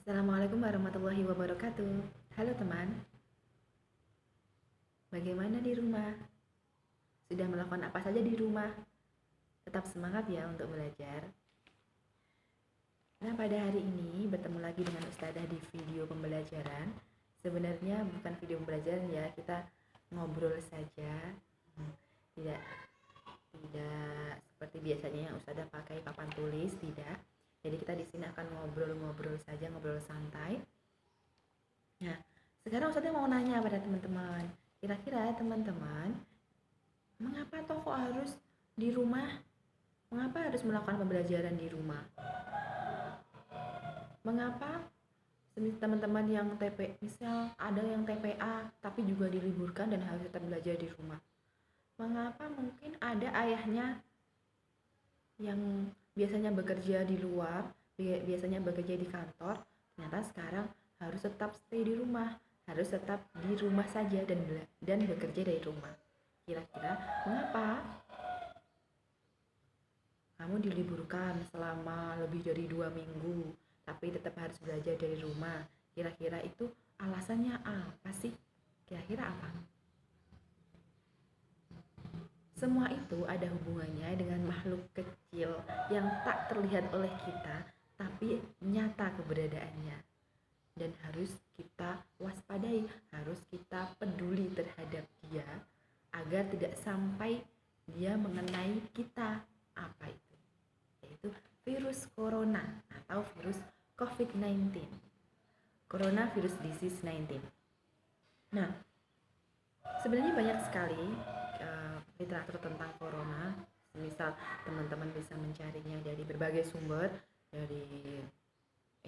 Assalamualaikum warahmatullahi wabarakatuh. Halo teman, bagaimana di rumah? Sudah melakukan apa saja di rumah? Tetap semangat ya untuk belajar. Nah, pada hari ini bertemu lagi dengan Ustadzah di video pembelajaran. Sebenarnya bukan video pembelajaran ya, kita ngobrol saja. Tidak tidak seperti biasanya yang Ustadzah pakai papan tulis, tidak. Jadi kita di sini akan ngobrol-ngobrol saja, ngobrol santai. Nah, sekarang Ustadzah mau nanya pada teman-teman. Kira-kira teman-teman, mengapa toh kok harus di rumah? Mengapa harus melakukan pembelajaran di rumah? Mengapa teman-teman yang misal ada yang TPA tapi juga diliburkan dan harus tetap belajar di rumah? Mengapa mungkin ada ayahnya yang biasanya bekerja di luar, biasanya bekerja di kantor, ternyata sekarang harus tetap stay di rumah, harus tetap di rumah saja dan bekerja dari rumah. Kira-kira mengapa? Kamu diliburkan selama lebih dari 2 minggu, tapi tetap harus belajar dari rumah. Kira-kira itu alasannya apa sih? Kira-kira apa? Semua itu ada hubungannya dengan makhluk kecil yang tak terlihat oleh kita, tapi nyata keberadaannya. Dan harus kita waspadai, harus kita peduli terhadap dia agar tidak sampai dia mengenai kita. Apa itu? Yaitu virus corona atau virus COVID-19. Coronavirus disease 19. Nah, sebenarnya banyak sekali literatur tentang corona. Misal teman-teman bisa mencarinya dari berbagai sumber, dari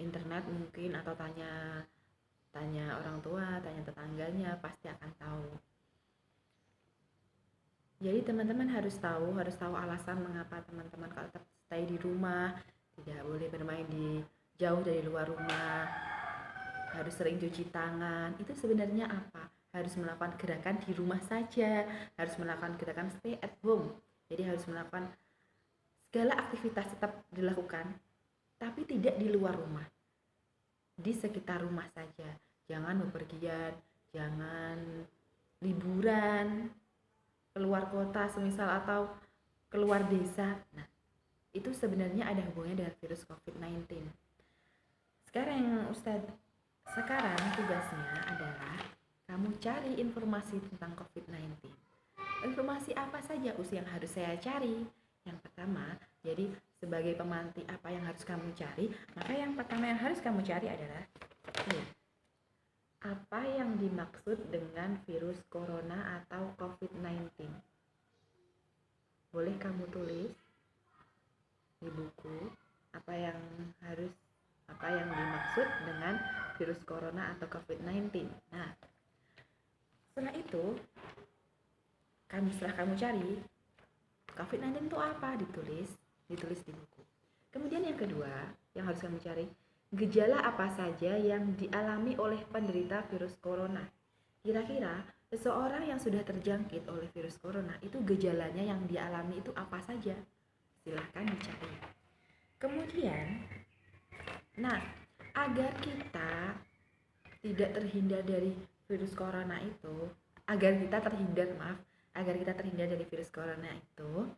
internet mungkin, atau tanya orang tua, tanya tetangganya, pasti akan tahu. Jadi teman-teman harus tahu alasan mengapa teman-teman kalau tetap stay di rumah, tidak boleh bermain jauh dari luar rumah, harus sering cuci tangan. Itu sebenarnya apa? Harus melakukan gerakan di rumah saja, harus melakukan gerakan stay at home. Jadi harus melakukan segala aktivitas tetap dilakukan, tapi tidak di luar rumah, di sekitar rumah saja. Jangan bepergian, jangan liburan keluar kota semisal, atau keluar desa. Nah, itu sebenarnya ada hubungannya dengan virus COVID-19. Sekarang tugasnya adalah kamu cari informasi tentang COVID-19. Informasi apa saja yang harus saya cari? Yang pertama, jadi sebagai pemantik apa yang harus kamu cari, maka yang pertama yang harus kamu cari adalah apa yang dimaksud dengan virus corona atau COVID-19. Boleh kamu tulis di buku apa yang dimaksud dengan virus corona atau COVID-19. Nah, setelah itu setelah kamu cari COVID-19 itu apa, ditulis di buku. Kemudian yang kedua yang harus kamu cari, gejala apa saja yang dialami oleh penderita virus corona. Kira-kira seseorang yang sudah terjangkit oleh virus corona itu gejalanya yang dialami itu apa saja? Silahkan dicari. Kemudian, agar kita tidak terhindar dari virus corona itu, agar kita terhindar dari virus corona itu,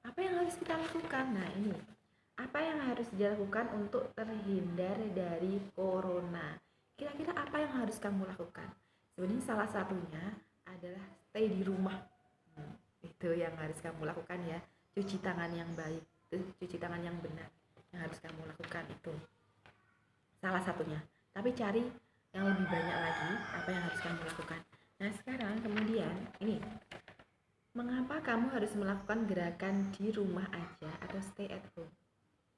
apa yang harus kita lakukan? Nah, ini apa yang harus dilakukan untuk terhindar dari corona? Kira-kira apa yang harus kamu lakukan? Sebenarnya salah satunya adalah stay di rumah. Itu yang harus kamu lakukan ya. Cuci tangan yang baik, cuci tangan yang benar yang harus kamu lakukan, itu salah satunya. Tapi cari yang lebih banyak lagi apa yang harus kamu lakukan. Nah, sekarang kemudian ini, mengapa kamu harus melakukan gerakan di rumah aja atau stay at home?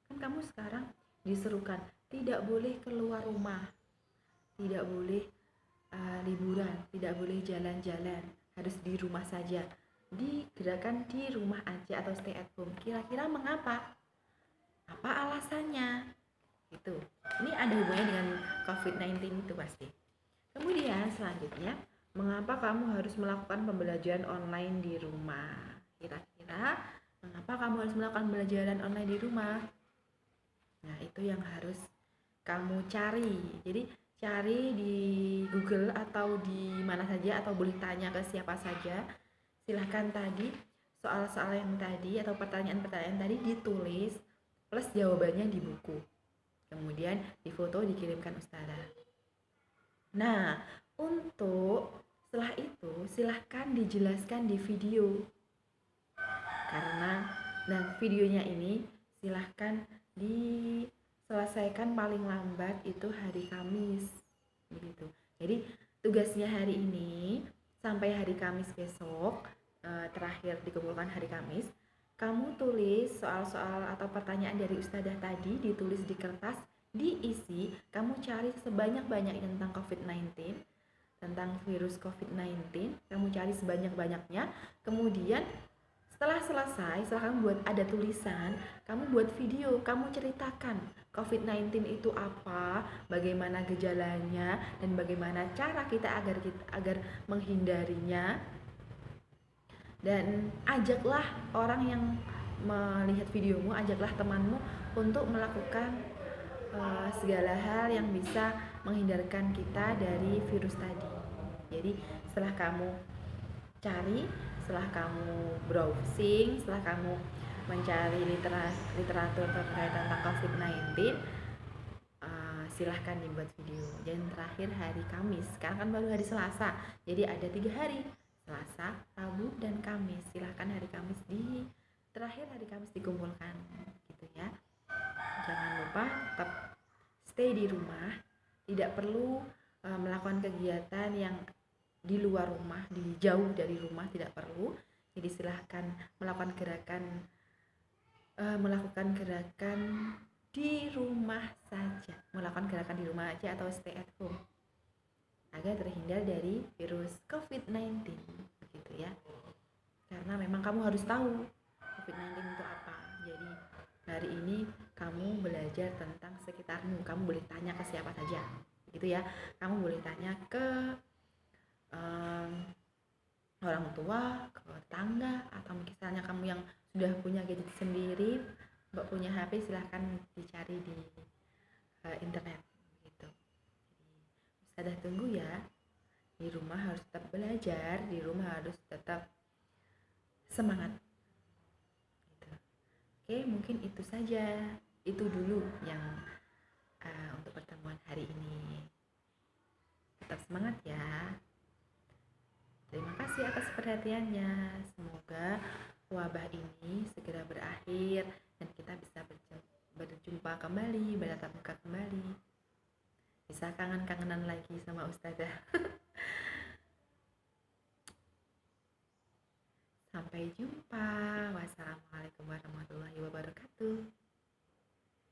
Kan kamu sekarang diserukan tidak boleh keluar rumah, tidak boleh liburan, tidak boleh jalan-jalan, harus di rumah saja. Di gerakan di rumah aja atau stay at home, kira-kira mengapa? Apa alasannya? Itu. Ini ada hubungannya dengan COVID-19 itu pasti. Kemudian selanjutnya, mengapa kamu harus melakukan pembelajaran online di rumah? Kira-kira mengapa kamu harus melakukan pembelajaran online di rumah? Nah, itu yang harus kamu cari. Jadi cari di Google atau di mana saja, atau boleh tanya ke siapa saja. Silahkan tadi soal-soal yang tadi atau pertanyaan-pertanyaan tadi ditulis plus jawabannya di buku. Kemudian difoto dikirimkan ustazah. Nah, untuk setelah itu silahkan dijelaskan di video. Karena videonya ini silahkan diselesaikan paling lambat itu hari Kamis begitu. Jadi tugasnya hari ini sampai hari Kamis besok, terakhir dikumpulkan hari Kamis, kamu tulis soal-soal atau pertanyaan dari ustazah tadi, ditulis di kertas, diisi, kamu cari sebanyak-banyaknya tentang COVID-19, tentang virus COVID-19, kamu cari sebanyak-banyaknya. Kemudian setelah selesai, setelah kamu buat ada tulisan, kamu buat video, kamu ceritakan COVID-19 itu apa, bagaimana gejalanya, dan bagaimana cara kita agar menghindarinya. Dan ajaklah orang yang melihat videomu, ajaklah temanmu untuk melakukan segala hal yang bisa menghindarkan kita dari virus tadi. Jadi setelah kamu cari, setelah kamu browsing, setelah kamu mencari literatur terkait tentang COVID-19, silahkan dibuat video. Dan terakhir hari Kamis, sekarang kan baru hari Selasa, jadi ada 3 hari, Selasa, Rabu, dan Kamis. Silahkan hari Kamis terakhir hari Kamis dikumpulkan gitu ya. Jangan lupa tetap stay di rumah, tidak perlu melakukan kegiatan yang di luar rumah, jauh dari rumah, tidak perlu. Jadi silahkan melakukan gerakan di rumah saja, melakukan gerakan di rumah aja atau stay at home agar terhindar dari virus COVID-19 begitu ya. Karena memang kamu harus tahu COVID-19 itu apa. Jadi hari ini kamu belajar tentang sekitarmu, kamu boleh tanya ke siapa saja gitu ya. Kamu boleh tanya ke orang tua, ke tetangga, atau misalnya kamu yang sudah punya gadget sendiri, mbak punya HP, silahkan dicari di internet gitu. Ustazah tunggu ya. Di rumah harus tetap belajar, di rumah harus tetap semangat gitu. Oke, mungkin itu saja, itu dulu yang untuk pertemuan hari ini. Tetap semangat ya. Terima kasih atas perhatiannya. Semoga wabah ini segera berakhir dan kita bisa berjumpa kembali, bertatap muka kembali. Bisa kangen-kangenan lagi sama ustazah. Sampai jumpa.